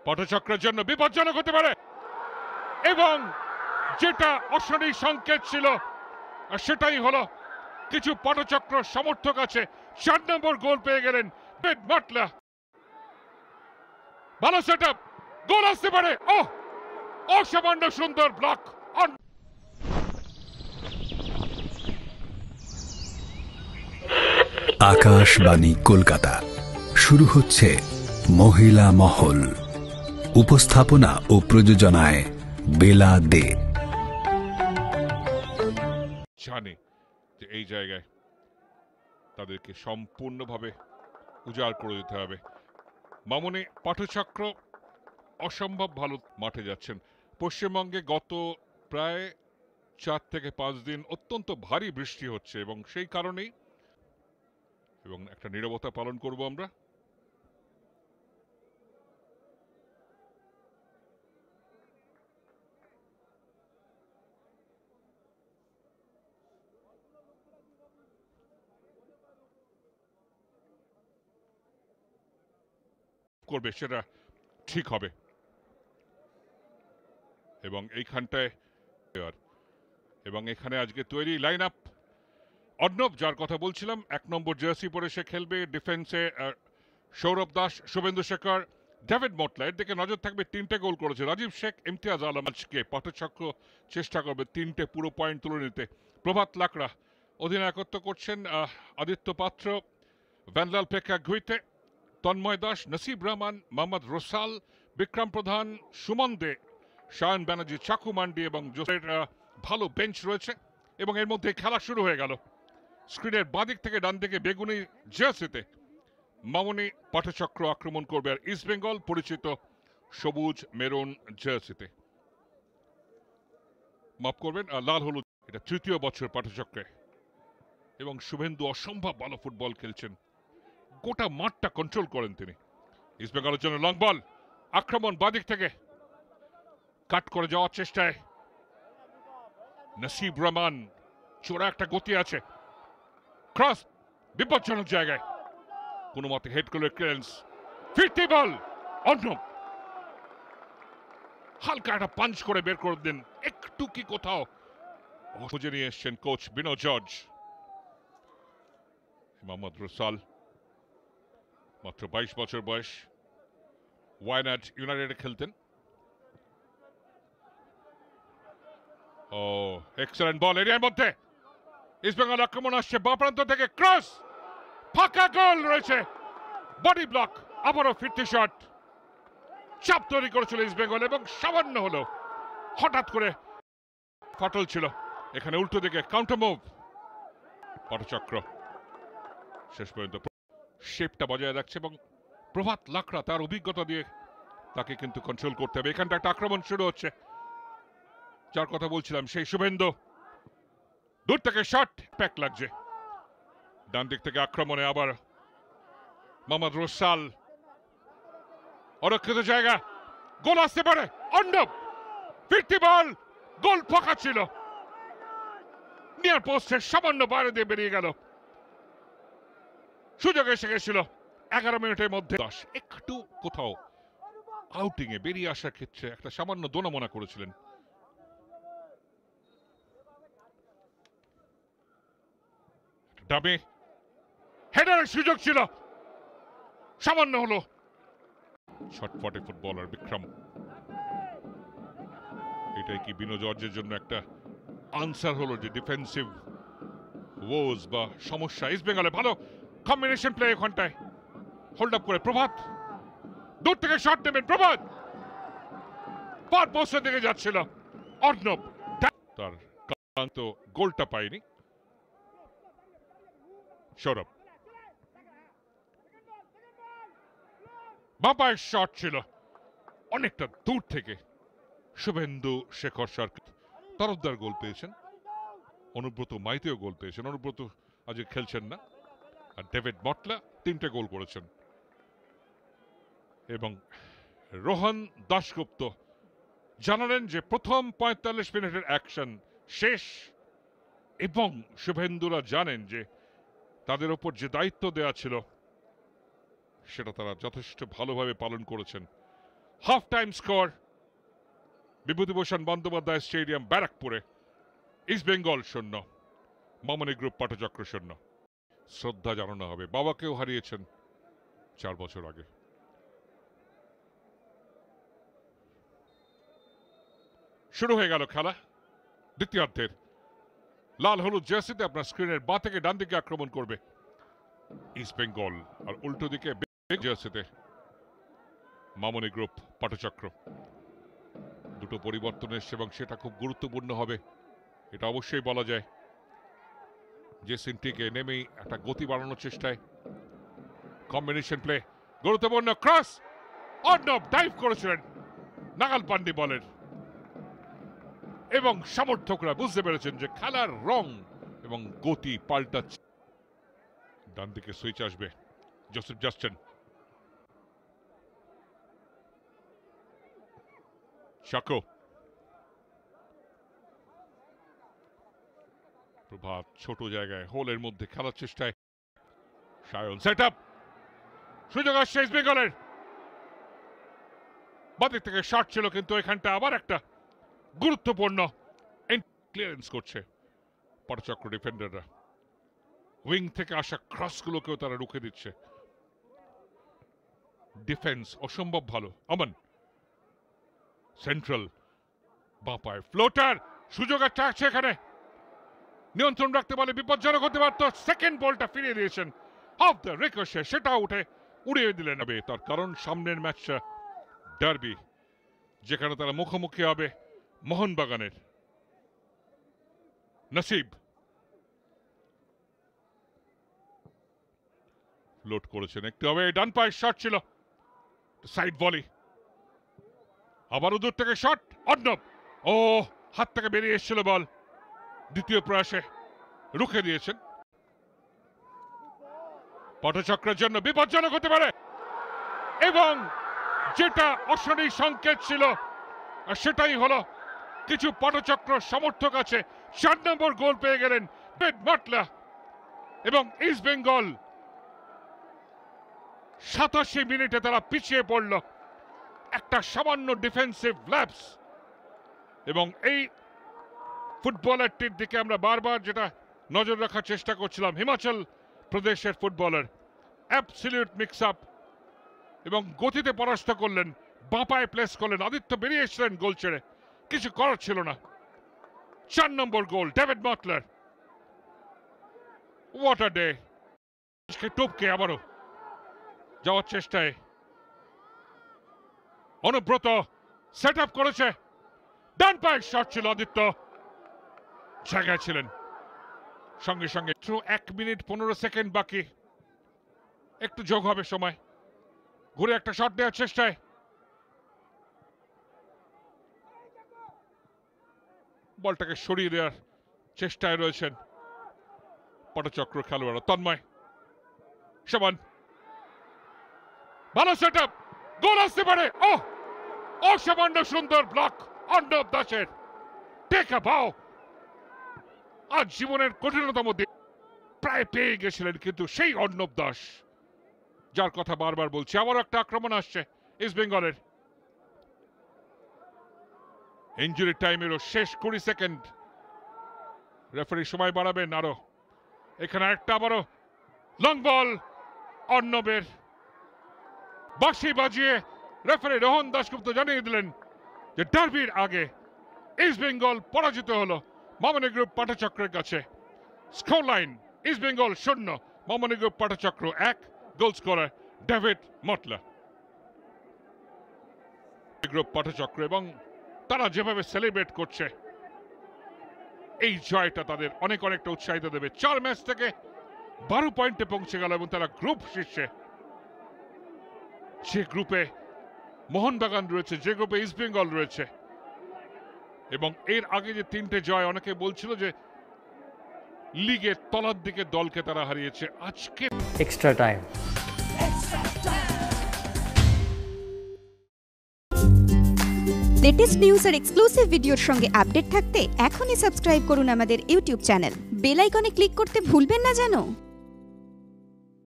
পটচক্রের জন্য বিপজ্জনক হতে পারে, এবং যেটা অশনি সংকেত ছিল সেটাই হলো, কিছু পটচক্র সমর্থক আছে 4 নম্বর গোল পেয়ে গেলেন ডেভিড মটলা। ভালো সেটআপ, গোল আসতে পারে। অসামান্য সুন্দর ব্লক। আকাশবাণী কলকাতা, শুরু হচ্ছে মহিলা মহল। উপস্থাপনা ও প্রযোজনায় বেলা দে। জানে যে এই জায়গায় তাদেরকে সম্পূর্ণভাবে উজাড় করে দিতে হবে। মামনি পাঠচক্র অসম্ভব ভালো মাঠে যাচ্ছেন। পশ্চিমবঙ্গে গত প্রায় 4 থেকে 5 দিন অত্যন্ত ভারী বৃষ্টি হচ্ছে, এবং সেই কারণেই এবং একটা নীরবতা পালন করব আমরা। করবে সেটা ঠিক হবে, এবং এইখানটায় এবং এখানে আজকে তৈরি লাইন আপ। অর্ণব, যার কথা বলছিলাম, 1 নম্বর জার্সি পরে সে খেলবে। ডিফেন্সে সৌরভ দাস, শুভেন্দু শেখর, ডেভিড মটলা। এর দিকে নজর থাকবে। 3টে গোল করেছে রাজীব শেখ, ইমতিয়াজ আলম। আজকে পটচক্র চেষ্টা করবে 3টে পুরো পয়েন্ট তুলে নিতে। প্রভাত লাকড়া অধিনায়কত্ব করছেন। আদিত্য পাত্র, ভ্যানলাল পেকা গুইতে, তন্ময় দাস, নসিব রহমান, মোহাম্মদ রোসাল, বিক্রম প্রধান, সুমন দে, শায়ন ব্যানার্জি, চাকু মান্ডি এবং জোসের ভালো বেঞ্চ রয়েছে। এবং এর মধ্যে খেলা শুরু হয়ে গেল। স্ক্রিনের বাঁদিক থেকে ডান দিকে বেগুনি জার্সিতে মামনি পাঠচক্র আক্রমণ করবে, আর ইস্ট বেঙ্গল পরিচিত সবুজ মেরুন জার্সিতে। মাফ করবেন, লাল হলুদ। এটা 3য় বছর পাঠচক্রে, এবং শুভেন্দু অসম্ভব ভালো ফুটবল খেলছেন। গোটা মাঠটা কন্ট্রোল করেন তিনি। ইস্ট বেঙ্গলের জন্য লং বল, আক্রমণ বাঁদিক থেকে, কাট করে যাওয়ার চেষ্টায় নসিব রহমান। চোরা একটা গতি আছে, ক্রস বিপজ্জনক জায়গায়, কোনো মতে হেড করলে ক্লিয়ারেন্স। ফিরতি বল, অর্ণব হালকা একটা পাঞ্চ করে বের করে দেন। একটু কি কোথাও খুঁজে নিয়ে এসছেন কোচ বিনো জর্জ। মোহাম্মদ রোসাল, মাত্র 22 বছর বয়স, ওয়াইনাড ইউনাইটেডে খেলতেন। এক্সেলেন্ট বল এরিয়ার মধ্যে। ইস্ট বেঙ্গল আক্রমণ আসছে বাঁ প্রান্ত থেকে, ক্রস, ফাঁকা গোল রয়েছে, বডি ব্লক। আবারও ফিরতি শট। চাপ তৈরি করেছিল ইস্ট বেঙ্গল, এবং সামান্য হলো হঠাৎ করে ফাটল ছিল। এখানে উল্টো দিকে কাউন্টার মুভ। পটচক্র শেষ পর্যন্ত শেপটা বজায় রাখছে, এবং প্রভাত লাকড়া তার অভিজ্ঞতা দিয়ে তাকে কিন্তু কন্ট্রোল করতে হবে। এখানটা একটা আক্রমণ শুরু হচ্ছে, যার কথা বলছিলাম, সেই শুভেন্দু। দূর থেকে শট, প্যাক লাগছে। ডান দিক থেকে আক্রমণে আবার মোহাম্মদ রোসাল, অরক্ষিত জায়গা, গোল আসতে পারে। অর্ণব, ফিরতি বল, গোল ফাঁকা ছিল, নিয়ার পোস্টের সামান্য বাইরে দিয়ে বেরিয়ে গেল। সুযোগ এসে গেছিল 11 মিনিটের মধ্যে। একটু কোথাও আউটিং এ বেরিয়ে আসার ক্ষেত্রে একটা সামান্য দোনামোনা করেছিলেন। ডাবে হেডারের সুযোগ ছিল, সামান্য হলো। ছটফটে ফুটবলার বিক্রম। এটাই কি বিনো জর্জের জন্য একটা আনসার হলো, যে ডিফেন্সিভ ওজ বা সমস্যা। ইস্ট বেঙ্গলে ভালো কম্বিনেশন প্লে এখানটায়। হোল্ড আপ করে প্রভাত, দূর থেকে শট নেবেন প্রভাত, পার পোস্টের দিকে যাচ্ছিল অর্ণব, তার কাঙ্ক্ষিত গোলটা পায়নি। সৌরভ, বাপায়ের শট ছিল অনেকটা দূর থেকে। শুভেন্দু শেখর সরকার তরফদার গোল পেয়েছেন, অনুব্রত মাইতেও গোল পেয়েছেন। অনুব্রত আজকে খেলছেন না। আর ডেভিড মটলা 3টে গোল করেছেন, এবং রোহন দাশগুপ্ত জানালেন যে প্রথম 45 মিনিটের অ্যাকশন শেষ, এবং শুভেন্দুরা জানেন যে তাদের ওপর যে দায়িত্ব দেওয়া ছিল সেটা তারা যথেষ্ট ভালোভাবে পালন করেছেন। Half time score Bibhutibhushan Bandyopadhyay stadium ব্যারাকপুরে। East Bengal 0, Mamoni group পাটচক্র 0। শ্রদ্ধা জানানো হবে, বাবাকেও হারিয়েছেন 4 বছর আগে। শুরু হয়ে গেল খেলা দ্বিতীয়ার্ধের। লাল হলুদ জার্সিতে আপনার স্ক্রিনের বাঁ থেকে ডান দিকে আক্রমণ করবে ইস্ট বেঙ্গল, আর উল্টো দিকে জার্সিতে মামনি গ্রুপ পাটচক্র। দুটো পরিবর্তন এসছে এবং সেটা খুব গুরুত্বপূর্ণ হবে, এটা অবশ্যই বলা যায়। যে সিনটিকে নেমেই একটা গতি বাড়ানোর চেষ্টায় কম্বিনেশন প্লে, গুরুত্বপূর্ণ ক্রস, অর্ণব ডাইভ করেছিলেন নাগাল পান্ডি বলের, এবং সমর্থকরা বুঝতে পেরেছেন যে খেলার রং এবং গতি পাল্টাচ্ছে। ডান দিকে সুইচ আসবে জোসেফ জাস্টিন, শাকো, প্রভাত ছোট জায়গায় হোলের মধ্যে খেলার চেষ্টায় সায়ন, সেট আপ, সুযোগ আসছে ইস্ট বেঙ্গলের। বাদিক থেকে শট ছিল, কিন্তু এখানটা আবার একটা গুরুত্বপূর্ণ ক্লিয়ারেন্স করছে পাটচক্র ডিফেন্ডাররা। উইং থেকে আসা ক্রসগুলোকেও তারা রুখে দিচ্ছে। ডিফেন্স অসম্ভব ভালো। অমন সেন্ট্রাল বাঁ পায়ে ফ্লোটার, সুযোগ আছে এখানে, নিয়ন্ত্রণ রাখতে পারলে বিপজ্জনক হতে পারত। সেকেন্ড বলটা ফিরিয়ে দিয়েছেন অফ দ্য রিকোশে, সেটা উঠে উড়িয়ে দিলেন। তার কারণ সামনের ম্যাচটা ডার্বি, যেখানে তারা মুখোমুখি হবে মোহনবাগানের। নসিব লোড করেছেন একটু, হবে ডান পায়ের শট ছিল, সাইড ভলি, আবারও দূর থেকে শট, অর্ণব, ও হাত থেকে বেরিয়ে এসেছিল বল, দ্বিতীয় প্রয়াসে রুখে দিয়েছেন। পাটচক্রের জন্য বিপজ্জনক হতে পারে, এবং যেটা অশনি সংকেত ছিল সেটাই হলো। কিছু পাটচক্র সমর্থক আছে 4 নম্বর গোল পেয়ে গেলেন ডেভিড মাটলা, এবং ইস্ট বেঙ্গল 87 মিনিটে তারা পিছিয়ে পড়ল একটা সামান্য ডিফেন্সিভ ল্যাপস। এবং এই ফুটবলারটির দিকে আমরা বারবার যেটা নজর রাখার চেষ্টা করছিলাম, হিমাচল প্রদেশের ফুটবলার, অ্যাবসলিউট মিক্স আপ, এবং গতিতে পরাস্ত করলেন, বাঁ পায়ে প্লেস করলেন, আদিত্য বেরিয়ে এসেছিলেন গোল ছেড়ে, কিছু করার ছিল না। 4 number goal David Mattler. What a day. টপকে আবারও যাওয়ার চেষ্টায় অনুব্রত সেট আপ করেছে, ডান পায়ের শট ছিল, আদিত্য জায়গায় ছিলেন। সঙ্গে সঙ্গে 1 মিনিট 15 সেকেন্ড বাকি, একটু যোগ হবে সময়, ঘুরে একটা শট দেওয়ার চেষ্টায় বলটাকে সরিয়ে দেওয়ার চেষ্টায় রয়েছেন পাটচক্র খেলোয়াড়। তন্ময়, সমান, ভালো সেট আপ, গোল আসতে পারে। ও অসামান্য সুন্দর ব্লক অর্ণব দাসের, টেক আ বাও। আজ জীবনের কঠিনতম দিন প্রায় পেয়ে গেছিলেন, কিন্তু সেই অর্ণব দাস যার কথা বারবার বলছি। আবার একটা আক্রমণ আসছে ইস্ট বেঙ্গলের। ইনজুরি টাইমেরও শেষ 20 সেকেন্ড, রেফারি সময় বাড়াবেন আরো। এখানে একটা আবারও লং বল অর্ণবের, বাঁশি বাজিয়ে রেফারি রোহন দাশগুপ্ত জানিয়ে দিলেন যে ডার্বির আগে ইস্ট বেঙ্গল পরাজিত হলো মামনি গ্রুপ পাটচক্রের কাছে। Score line East Bengal 0, Mamoni group Patchakra 1, goal scorer David Mattler. Group Patchakra এবং তারা যেভাবে সেলিব্রেট করছে, এই জয়টা তাদের অনেকটা উৎসাহিত দেবে। 4 ম্যাচ থেকে 12 পয়েন্টে পৌঁছে গেল এবং তারা গ্রুপ শীর্ষে। যে গ্রুপে মোহনবাগান রয়েছে, যে গ্রুপে ইস্ট বেঙ্গল রয়েছে, এবং এর আগে যে 3টে জয়, অনেকে বলছিল যে লিগের তলার দিকে দলকে তারা হারিয়েছে। আজকে এক্সট্রা টাইম। লেটেস্ট নিউজ আর এক্সক্লুসিভ ভিডিওর সঙ্গে আপডেট থাকতে এখনই সাবস্ক্রাইব করুন আমাদের ইউটিউব চ্যানেল। বেল আইকনে ক্লিক করতে ভুলবেন না যেন।